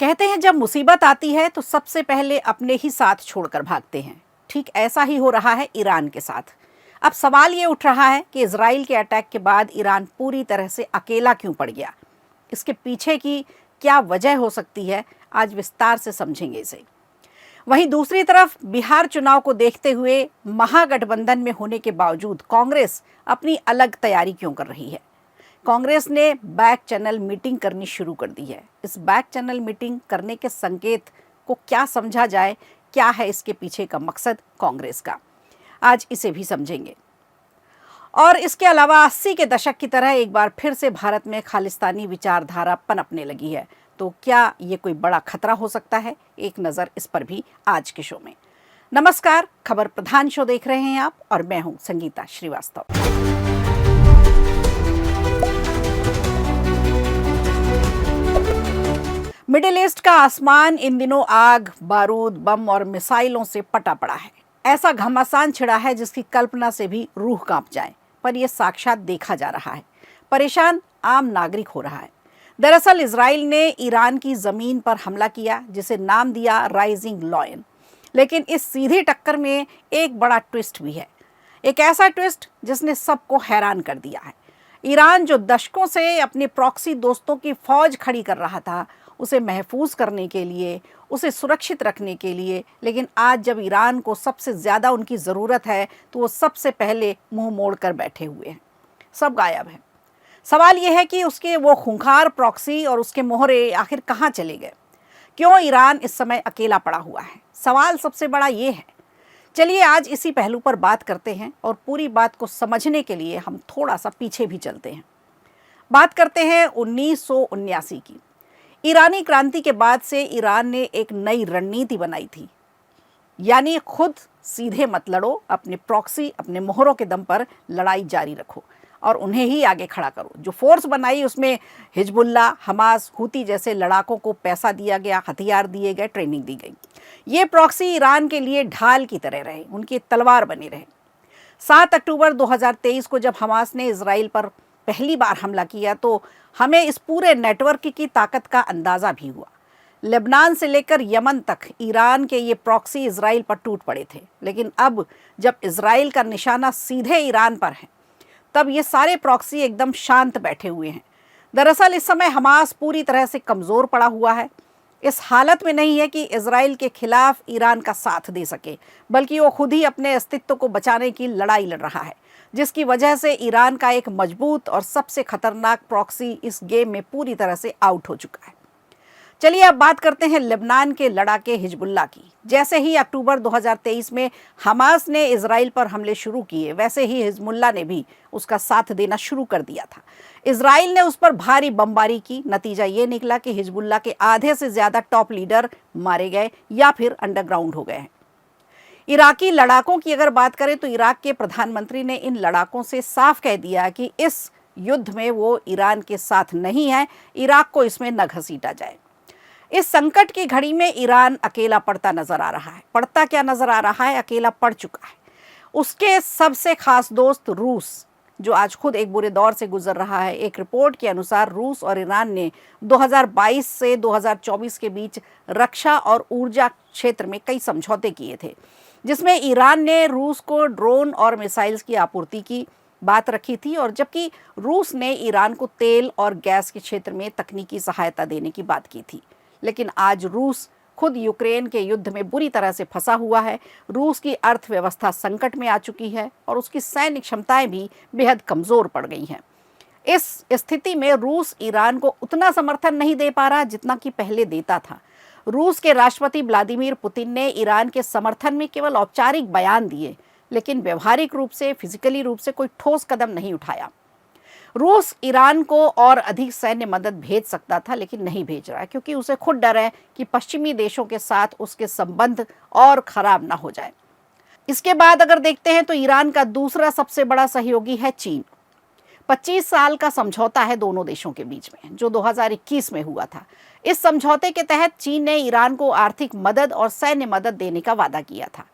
कहते हैं जब मुसीबत आती है तो सबसे पहले अपने ही साथ छोड़कर भागते हैं। ठीक ऐसा ही हो रहा है ईरान के साथ। अब सवाल ये उठ रहा है कि इजराइल के अटैक के बाद ईरान पूरी तरह से अकेला क्यों पड़ गया। इसके पीछे की क्या वजह हो सकती है, आज विस्तार से समझेंगे इसे। वहीं दूसरी तरफ बिहार चुनाव को देखते हुए महागठबंधन में होने के बावजूद कांग्रेस अपनी अलग तैयारी क्यों कर रही है। कांग्रेस ने बैक चैनल मीटिंग करनी शुरू कर दी है। इस बैक चैनल मीटिंग करने के संकेत को क्या समझा जाए, क्या है इसके पीछे का मकसद कांग्रेस का, आज इसे भी समझेंगे। और इसके अलावा 80 के दशक की तरह एक बार फिर से भारत में खालिस्तानी विचारधारा पनपने लगी है, तो क्या ये कोई बड़ा खतरा हो सकता है? एक नज़र इस पर भी आज के शो में। नमस्कार, खबर प्रधान शो देख रहे हैं आप और मैं हूं संगीता श्रीवास्तव। मिडिल ईस्ट का आसमान इन दिनों आग, बारूद, बम और मिसाइलों से पटा पड़ा है। ऐसा घमासान छिड़ा है जिसकी कल्पना से भी रूह कांप जाए, पर यह साक्षात देखा जा रहा है। परेशान आम नागरिक हो रहा है। दरअसल इजराइल ने ईरान की जमीन पर हमला किया, जिसे नाम दिया राइजिंग लॉयन। लेकिन इस सीधी टक्कर में एक बड़ा ट्विस्ट भी है, एक ऐसा ट्विस्ट जिसने सबको हैरान कर दिया है। ईरान जो दशकों से अपने प्रॉक्सी दोस्तों की फौज खड़ी कर रहा था, उसे महफूज करने के लिए, उसे सुरक्षित रखने के लिए, लेकिन आज जब ईरान को सबसे ज़्यादा उनकी ज़रूरत है तो वो सबसे पहले मुंह मोड़ कर बैठे हुए हैं, सब गायब हैं। सवाल ये है कि उसके वो खूंखार प्रॉक्सी और उसके मोहरे आखिर कहाँ चले गए? क्यों ईरान इस समय अकेला पड़ा हुआ है? सवाल सबसे बड़ा ये है। चलिए आज इसी पहलू पर बात करते हैं और पूरी बात को समझने के लिए हम थोड़ा सा पीछे भी चलते हैं। बात करते हैं 1979 की। ईरानी क्रांति के बाद से ईरान ने एक नई रणनीति बनाई थी, यानी खुद सीधे मत लड़ो, अपने प्रॉक्सी, अपने मोहरों के दम पर लड़ाई जारी रखो और उन्हें ही आगे खड़ा करो। जो फोर्स बनाई उसमें हिजबुल्ला, हमास, हूती जैसे लड़ाकों को पैसा दिया गया, हथियार दिए गए, ट्रेनिंग दी गई। ये प्रॉक्सी ईरान के लिए ढाल की तरह रहे, उनकी तलवार बने रहे। 7 अक्टूबर 2023 को जब हमास ने इजराइल पर पहली बार हमला किया तो हमें इस पूरे नेटवर्क की ताकत का अंदाज़ा भी हुआ। लेबनान से लेकर यमन तक ईरान के ये प्रॉक्सी इजराइल पर टूट पड़े थे। लेकिन अब जब इजराइल का निशाना सीधे ईरान पर है, तब ये सारे प्रॉक्सी एकदम शांत बैठे हुए हैं। दरअसल इस समय हमास पूरी तरह से कमज़ोर पड़ा हुआ है। इस हालत में नहीं है कि इजराइल के खिलाफ ईरान का साथ दे सके, बल्कि वो खुद ही अपने अस्तित्व को बचाने की लड़ाई लड़ रहा है, जिसकी वजह से ईरान का एक मजबूत और सबसे खतरनाक प्रॉक्सी इस गेम में पूरी तरह से आउट हो चुका है। चलिए अब बात करते हैं लेबनान के लड़ाके हिजबुल्ला की। जैसे ही अक्टूबर 2023 में हमास ने इजराइल पर हमले शुरू किए, वैसे ही हिजबुल्ला ने भी उसका साथ देना शुरू कर दिया था। इजराइल ने उस पर भारी बमबारी की। नतीजा ये निकला कि हिजबुल्ला के आधे से ज़्यादा टॉप लीडर मारे गए या फिर अंडरग्राउंड हो गए हैं। इराकी लड़ाकों की अगर बात करें तो इराक के प्रधानमंत्री ने इन लड़ाकों से साफ कह दिया कि इस युद्ध में वो ईरान के साथ नहीं है, इराक को इसमें न घसीटा जाए। इस संकट की घड़ी में ईरान अकेला पड़ता नजर आ रहा है। पड़ता क्या नजर आ रहा है, अकेला पड़ चुका है। उसके सबसे खास दोस्त रूस, जो आज खुद एक बुरे दौर से गुजर रहा है। एक रिपोर्ट के अनुसार रूस और ईरान ने 2022 से 2024 के बीच रक्षा और ऊर्जा क्षेत्र में कई समझौते किए थे, जिसमें ईरान ने रूस को ड्रोन और मिसाइल्स की आपूर्ति की बात रखी थी, और जबकि रूस ने ईरान को तेल और गैस के क्षेत्र में तकनीकी सहायता देने की बात की थी। लेकिन आज रूस खुद यूक्रेन के युद्ध में बुरी तरह से फंसा हुआ है। रूस की अर्थव्यवस्था संकट में आ चुकी है और उसकी सैन्य क्षमताएं भी बेहद कमज़ोर पड़ गई हैं। इस स्थिति में रूस ईरान को उतना समर्थन नहीं दे पा रहा जितना कि पहले देता था। रूस के राष्ट्रपति व्लादिमीर पुतिन ने ईरान के समर्थन में केवल औपचारिक बयान दिए, लेकिन व्यवहारिक रूप से, फिजिकली रूप से कोई ठोस कदम नहीं उठाया। रूस ईरान को और अधिक सैन्य मदद भेज सकता था, लेकिन नहीं भेज रहा है, क्योंकि उसे खुद डर है कि पश्चिमी देशों के साथ उसके संबंध और खराब ना हो जाए। इसके बाद अगर देखते हैं तो ईरान का दूसरा सबसे बड़ा सहयोगी है चीन। 25 साल का समझौता है दोनों देशों के बीच में, जो 2021 में हुआ था। इस समझौते के तहत चीन ने ईरान को आर्थिक मदद और सैन्य मदद देने का वादा किया था।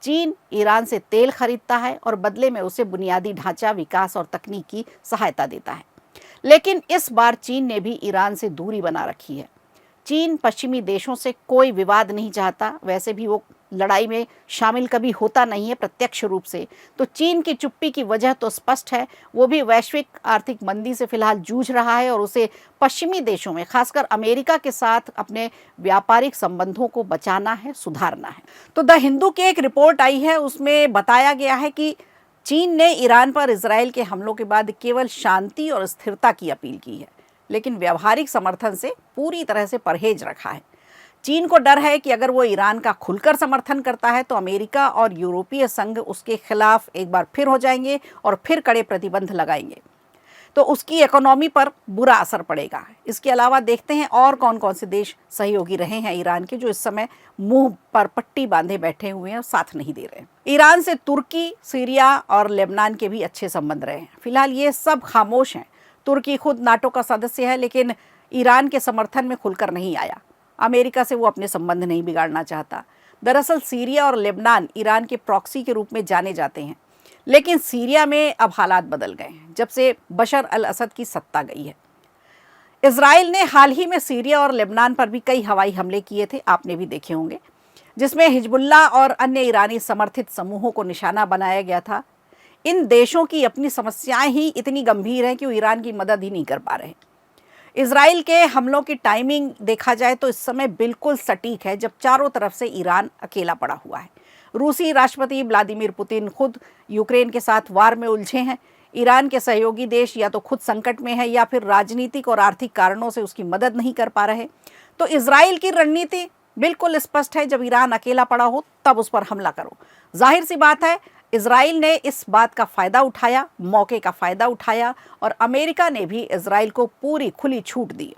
चीन ईरान से तेल खरीदता है और बदले में उसे बुनियादी ढांचा, विकास और तकनीकी सहायता देता है। लेकिन इस बार चीन ने भी ईरान से दूरी बना रखी है। चीन पश्चिमी देशों से कोई विवाद नहीं चाहता, वैसे भी वो लड़ाई में शामिल कभी होता नहीं है प्रत्यक्ष रूप से। तो चीन की चुप्पी की वजह तो स्पष्ट है, वो भी वैश्विक आर्थिक मंदी से फिलहाल जूझ रहा है और उसे पश्चिमी देशों में खासकर अमेरिका के साथ अपने व्यापारिक संबंधों को बचाना है, सुधारना है। तो द हिंदू की एक रिपोर्ट आई है, उसमें बताया गया है कि चीन ने ईरान पर इजराइल के हमलों के बाद केवल शांति और स्थिरता की अपील की है, लेकिन व्यावहारिक समर्थन से पूरी तरह से परहेज रखा है। चीन को डर है कि अगर वो ईरान का खुलकर समर्थन करता है तो अमेरिका और यूरोपीय संघ उसके खिलाफ एक बार फिर हो जाएंगे और फिर कड़े प्रतिबंध लगाएंगे, तो उसकी इकोनॉमी पर बुरा असर पड़ेगा। इसके अलावा देखते हैं और कौन कौन से देश सहयोगी रहे हैं ईरान के, जो इस समय मुंह पर पट्टी बांधे बैठे हुए हैं और साथ नहीं दे रहे हैं। ईरान से तुर्की, सीरिया और लेबनान के भी अच्छे संबंध रहे हैं। फिलहाल ये सब खामोश हैं। तुर्की खुद नाटो का सदस्य है, लेकिन ईरान के समर्थन में खुलकर नहीं आया। अमेरिका से वो अपने संबंध नहीं बिगाड़ना चाहता। दरअसल सीरिया और लेबनान ईरान के प्रॉक्सी के रूप में जाने जाते हैं, लेकिन सीरिया में अब हालात बदल गए हैं जब से बशर अल असद की सत्ता गई है। इजराइल ने हाल ही में सीरिया और लेबनान पर भी कई हवाई हमले किए थे, आपने भी देखे होंगे, जिसमें हिजबुल्लाह और अन्य ईरानी समर्थित समूहों को निशाना बनाया गया था। इन देशों की अपनी समस्याएं ही इतनी गंभीर हैं कि वो ईरान की मदद ही नहीं कर पा रहे। इजराइल के हमलों की टाइमिंग देखा जाए तो इस समय बिल्कुल सटीक है, जब चारों तरफ से ईरान अकेला पड़ा हुआ है। रूसी राष्ट्रपति व्लादिमीर पुतिन खुद यूक्रेन के साथ वार में उलझे हैं। ईरान के सहयोगी देश या तो खुद संकट में है या फिर राजनीतिक और आर्थिक कारणों से उसकी मदद नहीं कर पा रहे। तो इजराइल की रणनीति बिल्कुल स्पष्ट है, जब ईरान अकेला पड़ा हो तब उस पर हमला करो। जाहिर सी बात है, इजराइल ने इस बात का फ़ायदा उठाया, मौके का फ़ायदा उठाया, और अमेरिका ने भी इजराइल को पूरी खुली छूट दी।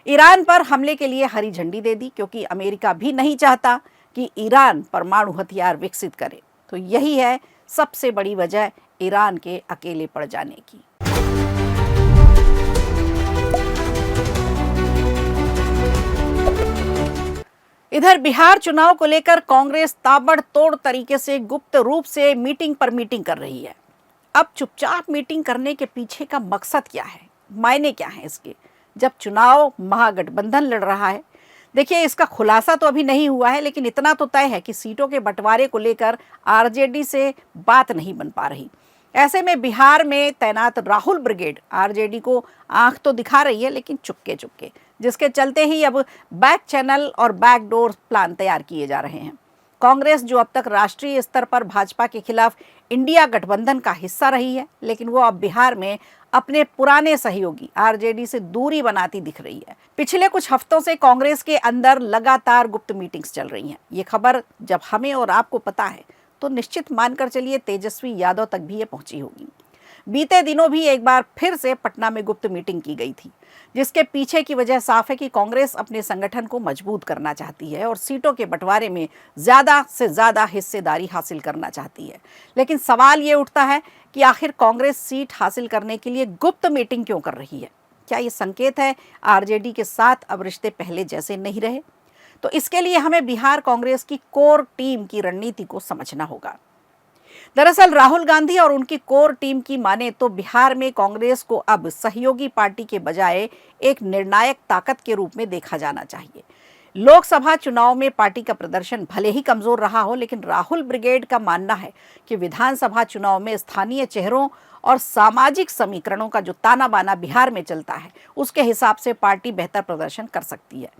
ईरान पर हमले के लिए हरी झंडी दे दी, क्योंकि अमेरिका भी नहीं चाहता कि ईरान परमाणु हथियार विकसित करे। तो यही है सबसे बड़ी वजह ईरान के अकेले पड़ जाने की। इधर बिहार चुनाव को लेकर कांग्रेस ताबड़तोड़ तरीके से गुप्त रूप से मीटिंग पर मीटिंग कर रही है। अब चुपचाप मीटिंग करने के पीछे का मकसद क्या है, मायने क्या है इसके, जब चुनाव महागठबंधन लड़ रहा है? देखिए, इसका खुलासा तो अभी नहीं हुआ है, लेकिन इतना तो तय है कि सीटों के बंटवारे को लेकर आरजेडी से बात नहीं बन पा रही। ऐसे में बिहार में तैनात राहुल ब्रिगेड आरजेडी को आंख तो दिखा रही है, लेकिन चुपके चुपके, जिसके चलते ही अब बैक चैनल और बैकडोर प्लान तैयार किए जा रहे हैं। कांग्रेस, जो अब तक राष्ट्रीय स्तर पर भाजपा के खिलाफ इंडिया गठबंधन का हिस्सा रही है, लेकिन वो अब बिहार में अपने पुराने सहयोगी आरजेडी से दूरी बनाती दिख रही है। पिछले कुछ हफ्तों से कांग्रेस के अंदर लगातार गुप्त मीटिंग्स चल रही हैं। ये खबर जब हमें और आपको पता है तो निश्चित मानकर चलिए तेजस्वी यादव तक भी ये पहुंची होगी। बीते दिनों भी एक बार फिर से पटना में गुप्त मीटिंग की गई थी, जिसके पीछे की वजह साफ है कि कांग्रेस अपने संगठन को मजबूत करना चाहती है और सीटों के बंटवारे में ज़्यादा से ज़्यादा हिस्सेदारी हासिल करना चाहती है। लेकिन सवाल ये उठता है कि आखिर कांग्रेस सीट हासिल करने के लिए गुप्त मीटिंग क्यों कर रही है? क्या ये संकेत है आरजेडी के साथ अब रिश्ते पहले जैसे नहीं रहे? तो इसके लिए हमें बिहार कांग्रेस की कोर टीम की रणनीति को समझना होगा। दरअसल राहुल गांधी और उनकी कोर टीम की माने तो बिहार में कांग्रेस को अब सहयोगी पार्टी के बजाय एक निर्णायक ताकत के रूप में देखा जाना चाहिए। लोकसभा चुनाव में पार्टी का प्रदर्शन भले ही कमजोर रहा हो, लेकिन राहुल ब्रिगेड का मानना है कि विधानसभा चुनाव में स्थानीय चेहरों और सामाजिक समीकरणों का जो ताना बाना बिहार में चलता है, उसके हिसाब से पार्टी बेहतर प्रदर्शन कर सकती है।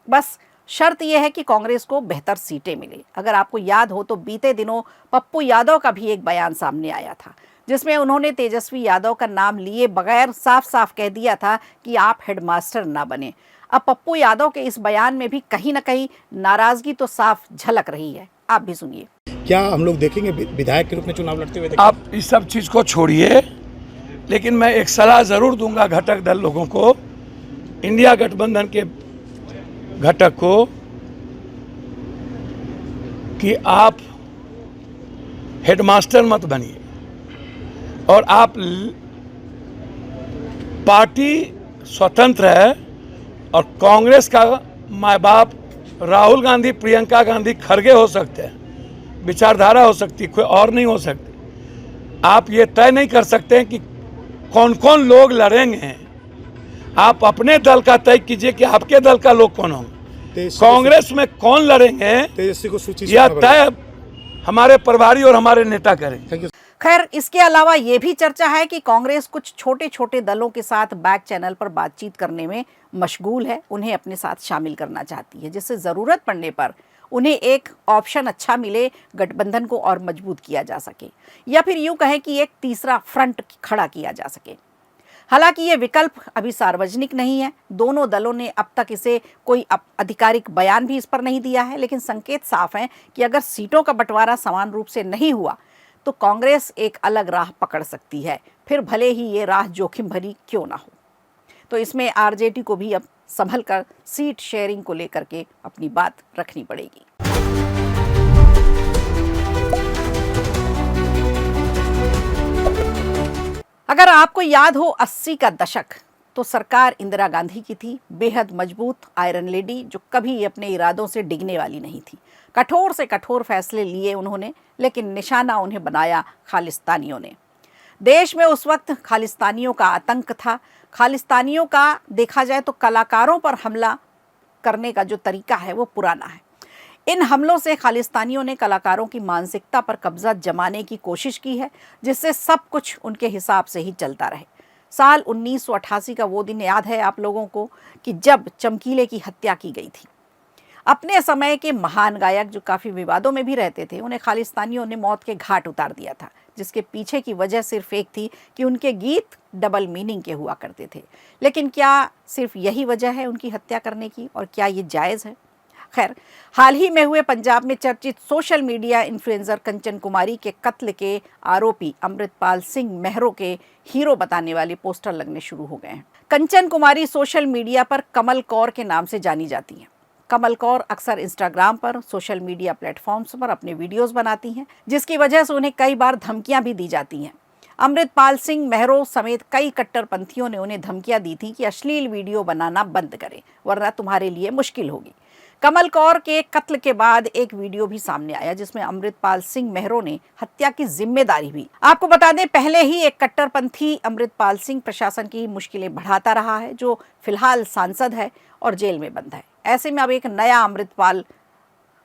बस शर्त यह है कि कांग्रेस को बेहतर सीटें मिले। अगर आपको याद हो तो बीते दिनों पप्पू यादव का भी एक बयान सामने आया था, जिसमें उन्होंने तेजस्वी यादव का नाम लिए बगैर साफ साफ कह दिया था कि आप हेडमास्टर ना बने। अब पप्पू यादव के इस बयान में भी कहीं ना कहीं नाराजगी तो साफ झलक रही है। आप भी सुनिए। क्या हम लोग देखेंगे विधायक के रूप में चुनाव लड़ते हुए? आप इस सब चीज़ को छोड़िए, लेकिन मैं एक सलाह ज़रूर दूंगा घटक दल लोगों को, इंडिया गठबंधन के घटक को, कि आप हेडमास्टर मत बनिए और आप पार्टी स्वतंत्र है और कांग्रेस का माँ बाप राहुल गांधी, प्रियंका गांधी खड़गे हो सकते हैं, विचारधारा हो सकती, कोई और नहीं हो सकती। आप ये तय नहीं कर सकते हैं कि कौन कौन लोग लड़ेंगे। आप अपने दल का तय कीजिए कि आपके दल का लोग कौन होंगे, कांग्रेस में कौन लड़ेंगे, तेजस्वी को सूची यह तय हमारे प्रभारी और हमारे नेता करेंगे। खैर, इसके अलावा ये भी चर्चा है कि कांग्रेस कुछ छोटे छोटे दलों के साथ बैक चैनल पर बातचीत करने में मशगूल है, उन्हें अपने साथ शामिल करना चाहती है, जिससे जरूरत पड़ने पर उन्हें एक ऑप्शन अच्छा मिले, गठबंधन को और मजबूत किया जा सके, या फिर यूं कहें कि एक तीसरा फ्रंट खड़ा किया जा सके। हालांकि ये विकल्प अभी सार्वजनिक नहीं है, दोनों दलों ने अब तक इसे कोई आधिकारिक बयान भी इस पर नहीं दिया है, लेकिन संकेत साफ हैं कि अगर सीटों का बंटवारा समान रूप से नहीं हुआ तो कांग्रेस एक अलग राह पकड़ सकती है, फिर भले ही ये राह जोखिम भरी क्यों ना हो। तो इसमें आरजेडी को भी अब संभल कर सीट शेयरिंग को लेकर के अपनी बात रखनी पड़ेगी। अगर आपको याद हो 80 का दशक, तो सरकार इंदिरा गांधी की थी, बेहद मजबूत आयरन लेडी जो कभी अपने इरादों से डिगने वाली नहीं थी। कठोर से कठोर फैसले लिए उन्होंने, लेकिन निशाना उन्हें बनाया खालिस्तानियों ने। देश में उस वक्त खालिस्तानियों का आतंक था। खालिस्तानियों का देखा जाए तो कलाकारों पर हमला करने का जो तरीका है वो पुराना है। इन हमलों से खालिस्तानियों ने कलाकारों की मानसिकता पर कब्जा जमाने की कोशिश की है, जिससे सब कुछ उनके हिसाब से ही चलता रहे। साल 1988 का वो दिन याद है आप लोगों को कि जब चमकीले की हत्या की गई थी। अपने समय के महान गायक जो काफ़ी विवादों में भी रहते थे, उन्हें खालिस्तानियों ने मौत के घाट उतार दिया था, जिसके पीछे की वजह सिर्फ एक थी कि उनके गीत डबल मीनिंग के हुआ करते थे। लेकिन क्या सिर्फ यही वजह है उनकी हत्या करने की, और क्या ये जायज़ है? खैर, हाल ही में हुए पंजाब में चर्चित सोशल मीडिया इन्फ्लुएंसर कंचन कुमारी के कत्ल के आरोपी अमृतपाल सिंह मेहरो के हीरो बताने वाले पोस्टर लगने शुरू हो गए हैं। कंचन कुमारी सोशल मीडिया पर कमल कौर के नाम से जानी जाती हैं। कमल कौर अक्सर इंस्टाग्राम पर, सोशल मीडिया प्लेटफॉर्म्स पर अपने वीडियोस बनाती हैं, जिसकी वजह से उन्हें कई बार धमकियां भी दी जाती हैं। अमृतपाल सिंह मेहरो समेत कई कट्टरपंथियों ने उन्हें धमकियां दी थी कि अश्लील वीडियो बनाना बंद करें, वरना तुम्हारे लिए मुश्किल होगी। कमल कौर के कत्ल के बाद एक वीडियो भी सामने आया, जिसमें अमृतपाल सिंह मेहरो ने हत्या की जिम्मेदारी भी। आपको बता दें, पहले ही एक कट्टरपंथी अमृतपाल सिंह प्रशासन की मुश्किलें बढ़ाता रहा है, जो फिलहाल सांसद है और जेल में बंद है। ऐसे में अब एक नया अमृतपाल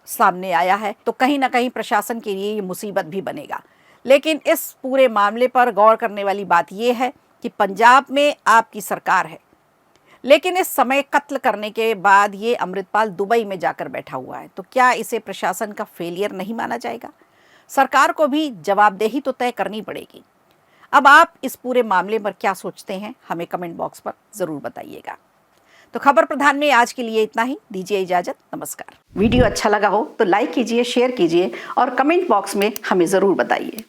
सामने आया है, तो कहीं ना कहीं प्रशासन के लिए ये मुसीबत भी बनेगा। लेकिन इस पूरे मामले पर गौर करने वाली बात यह है कि पंजाब में आपकी सरकार है, लेकिन इस समय कत्ल करने के बाद ये अमृतपाल दुबई में जाकर बैठा हुआ है, तो क्या इसे प्रशासन का फेलियर नहीं माना जाएगा? सरकार को भी जवाबदेही तो तय करनी पड़ेगी। अब आप इस पूरे मामले पर क्या सोचते हैं, हमें कमेंट बॉक्स पर ज़रूर बताइएगा। तो खबर प्रधान में आज के लिए इतना ही। दीजिए इजाज़त, नमस्कार। वीडियो अच्छा लगा हो तो लाइक कीजिए, शेयर कीजिए और कमेंट बॉक्स में हमें ज़रूर बताइए।